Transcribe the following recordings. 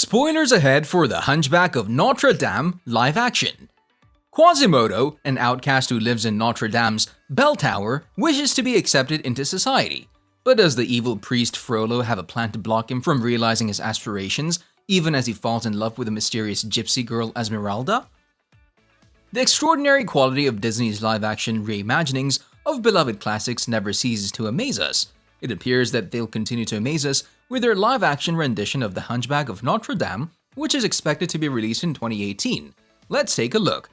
Spoilers ahead for The Hunchback of Notre-Dame live action. Quasimodo, an outcast who lives in Notre Dame's bell tower, wishes to be accepted into society. But does the evil priest Frollo have a plan to block him from realizing his aspirations, even as he falls in love with the mysterious gypsy girl Esmeralda? The extraordinary quality of Disney's live-action reimaginings of beloved classics never ceases to amaze us. It appears that they'll continue to amaze us with their live-action rendition of The Hunchback of Notre-Dame, which is expected to be released in 2018. Let's take a look.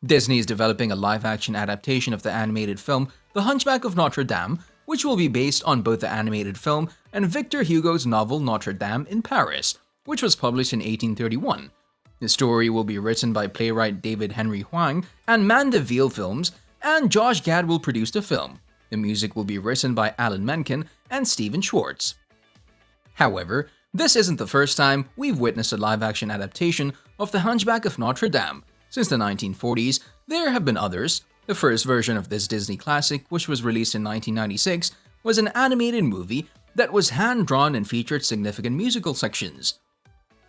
Disney is developing a live-action adaptation of the animated film The Hunchback of Notre-Dame, which will be based on both the animated film and Victor Hugo's novel Notre-Dame in Paris, which was published in 1831. The story will be written by playwright David Henry Hwang and Mandeville Films, and Josh Gad will produce the film. The music will be written by Alan Menken and Stephen Schwartz. However, this isn't the first time we've witnessed a live-action adaptation of The Hunchback of Notre-Dame. Since the 1940s, there have been others. The first version of this Disney classic, which was released in 1996, was an animated movie that was hand-drawn and featured significant musical sections.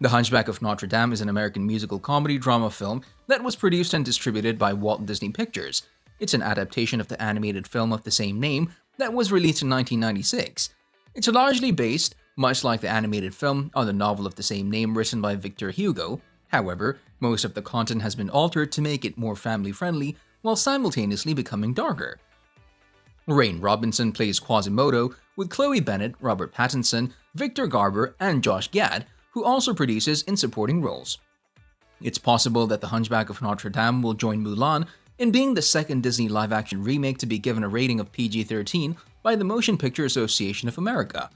The Hunchback of Notre-Dame is an American musical comedy drama film that was produced and distributed by Walt Disney Pictures. It's an adaptation of the animated film of the same name that was released in 1996. It's largely based, much like the animated film, on the novel of the same name written by Victor Hugo. However, most of the content has been altered to make it more family-friendly while simultaneously becoming darker. Rain Robinson plays Quasimodo, with Chloe Bennett, Robert Pattinson, Victor Garber, and Josh Gad, who also produces in supporting roles. It's possible that The Hunchback of Notre-Dame will join Mulan in being the second Disney live-action remake to be given a rating of PG-13 by the Motion Picture Association of America.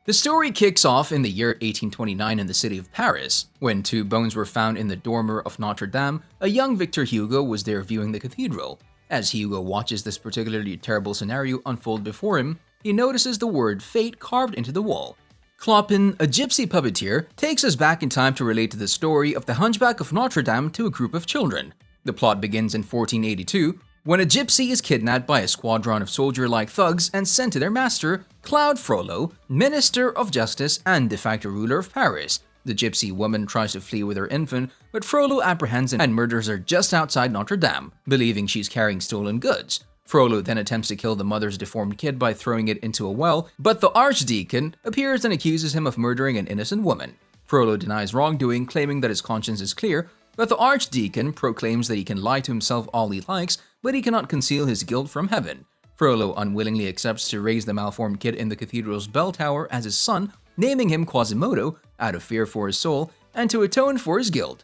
The story kicks off in the year 1829 in the city of Paris. When two bones were found in the dormer of Notre Dame, a young Victor Hugo was there viewing the cathedral. As Hugo watches this particularly terrible scenario unfold before him, he notices the word fate carved into the wall. Clopin, a gypsy puppeteer, takes us back in time to relate to the story of the Hunchback of Notre-Dame to a group of children. The plot begins in 1482, when a gypsy is kidnapped by a squadron of soldier-like thugs and sent to their master, Claude Frollo, Minister of Justice and de facto ruler of Paris. The gypsy woman tries to flee with her infant, but Frollo apprehends and murders her just outside Notre Dame, believing she's carrying stolen goods. Frollo then attempts to kill the mother's deformed kid by throwing it into a well, but the Archdeacon appears and accuses him of murdering an innocent woman. Frollo denies wrongdoing, claiming that his conscience is clear, but the Archdeacon proclaims that he can lie to himself all he likes, but he cannot conceal his guilt from heaven. Frollo unwillingly accepts to raise the malformed kid in the cathedral's bell tower as his son, naming him Quasimodo out of fear for his soul and to atone for his guilt.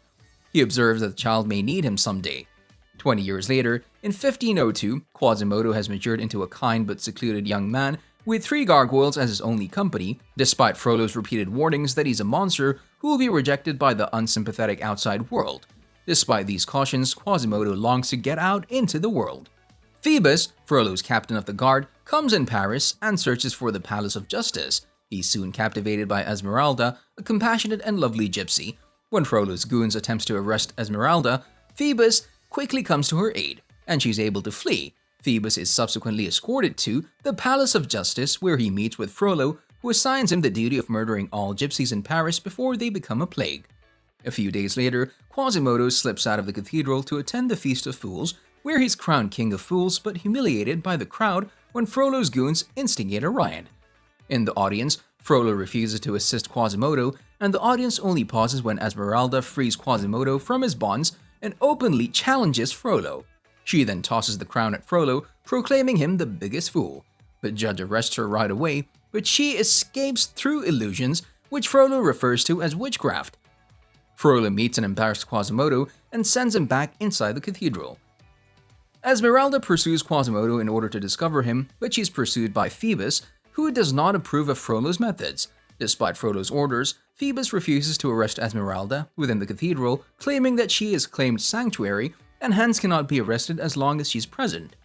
He observes that the child may need him someday. 20 years later, in 1502, Quasimodo has matured into a kind but secluded young man with 3 gargoyles as his only company, despite Frollo's repeated warnings that he's a monster who will be rejected by the unsympathetic outside world. Despite these cautions, Quasimodo longs to get out into the world. Phoebus, Frollo's captain of the guard, comes in Paris and searches for the Palace of Justice. He's soon captivated by Esmeralda, a compassionate and lovely gypsy. When Frollo's goons attempts to arrest Esmeralda, Phoebus quickly comes to her aid, and she's able to flee. Phoebus is subsequently escorted to the Palace of Justice, where he meets with Frollo, who assigns him the duty of murdering all gypsies in Paris before they become a plague. A few days later, Quasimodo slips out of the cathedral to attend the Feast of Fools, where he's crowned King of Fools but humiliated by the crowd when Frollo's goons instigate a riot. In the audience, Frollo refuses to assist Quasimodo, and the audience only pauses when Esmeralda frees Quasimodo from his bonds and openly challenges Frollo. She then tosses the crown at Frollo, proclaiming him the biggest fool. The judge arrests her right away, but she escapes through illusions, which Frollo refers to as witchcraft. Frollo meets an embarrassed Quasimodo and sends him back inside the cathedral. Esmeralda pursues Quasimodo in order to discover him, but she's pursued by Phoebus, who does not approve of Frollo's methods. Despite Frollo's orders, Phoebus refuses to arrest Esmeralda within the cathedral, claiming that she is claimed sanctuary and hence cannot be arrested as long as she's present.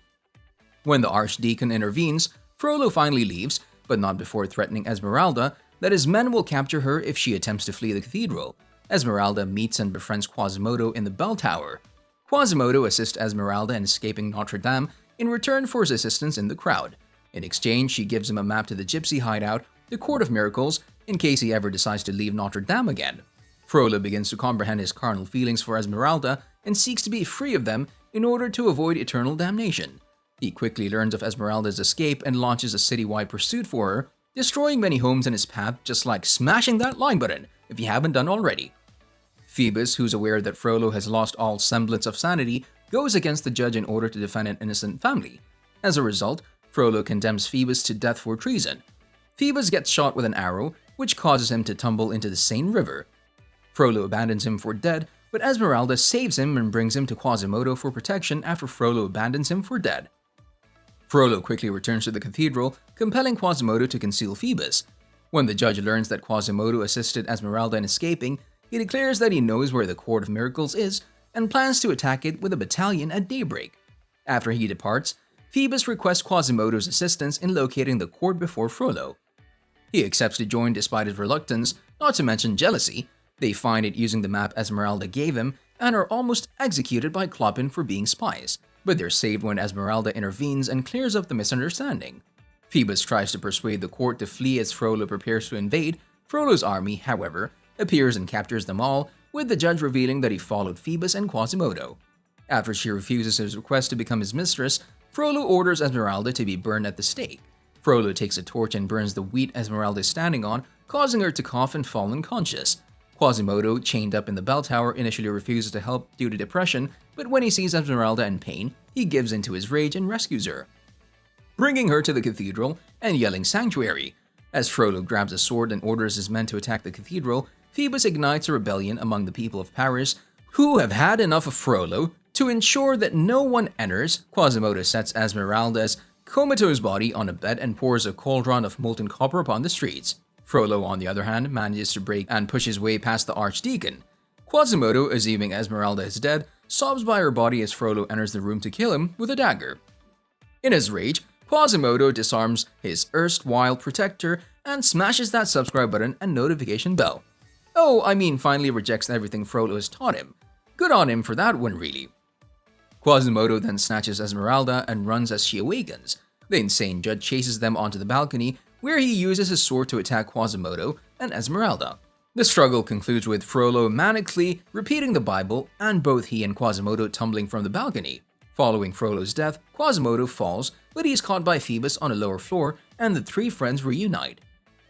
When the Archdeacon intervenes, Frollo finally leaves, but not before threatening Esmeralda that his men will capture her if she attempts to flee the cathedral. Esmeralda meets and befriends Quasimodo in the bell tower. Quasimodo assists Esmeralda in escaping Notre Dame in return for his assistance in the crowd. In exchange, she gives him a map to the gypsy hideout, the Court of Miracles, in case he ever decides to leave Notre Dame again. Frollo begins to comprehend his carnal feelings for Esmeralda and seeks to be free of them in order to avoid eternal damnation. He quickly learns of Esmeralda's escape and launches a citywide pursuit for her, destroying many homes in his path, just like smashing that like button if you haven't done already. Phoebus, who's aware that Frollo has lost all semblance of sanity, goes against the judge in order to defend an innocent family. As a result, Frollo condemns Phoebus to death for treason. Phoebus gets shot with an arrow, which causes him to tumble into the Seine River. Frollo abandons him for dead, but Esmeralda saves him and brings him to Quasimodo for protection after Frollo abandons him for dead. Frollo quickly returns to the cathedral, compelling Quasimodo to conceal Phoebus. When the judge learns that Quasimodo assisted Esmeralda in escaping, he declares that he knows where the Court of Miracles is and plans to attack it with a battalion at daybreak. After he departs, Phoebus requests Quasimodo's assistance in locating the court before Frollo. He accepts to join despite his reluctance, not to mention jealousy. They find it using the map Esmeralda gave him and are almost executed by Clopin for being spies, but they're saved when Esmeralda intervenes and clears up the misunderstanding. Phoebus tries to persuade the court to flee as Frollo prepares to invade. Frollo's army, however, appears and captures them all, with the judge revealing that he followed Phoebus and Quasimodo. After she refuses his request to become his mistress, Frollo orders Esmeralda to be burned at the stake. Frollo takes a torch and burns the wheat Esmeralda is standing on, causing her to cough and fall unconscious. Quasimodo, chained up in the bell tower, initially refuses to help due to depression, but when he sees Esmeralda in pain, he gives in to his rage and rescues her, bringing her to the cathedral and yelling "Sanctuary!" As Frollo grabs a sword and orders his men to attack the cathedral, Phoebus ignites a rebellion among the people of Paris, who have had enough of Frollo. To ensure that no one enters, Quasimodo sets Esmeralda's comatose body on a bed and pours a cauldron of molten copper upon the streets. Frollo, on the other hand, manages to break and push his way past the Archdeacon. Quasimodo, assuming Esmeralda is dead, sobs by her body as Frollo enters the room to kill him with a dagger. In his rage, Quasimodo disarms his erstwhile protector and smashes that subscribe button and notification bell. Finally rejects everything Frollo has taught him. Good on him for that one, really. Quasimodo then snatches Esmeralda and runs as she awakens. The insane judge chases them onto the balcony, where he uses his sword to attack Quasimodo and Esmeralda. The struggle concludes with Frollo manically repeating the Bible and both he and Quasimodo tumbling from the balcony. Following Frollo's death, Quasimodo falls, but he is caught by Phoebus on a lower floor and the three friends reunite.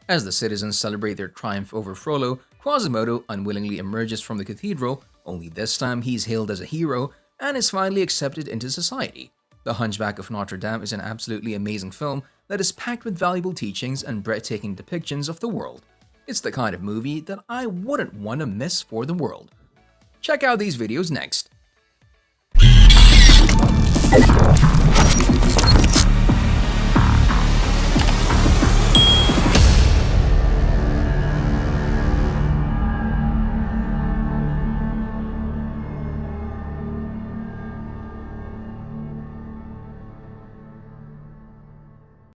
As the citizens celebrate their triumph over Frollo, Quasimodo unwillingly emerges from the cathedral, only this time he's hailed as a hero and is finally accepted into society. The Hunchback of Notre-Dame is an absolutely amazing film that is packed with valuable teachings and breathtaking depictions of the world. It's the kind of movie that I wouldn't want to miss for the world. Check out these videos next.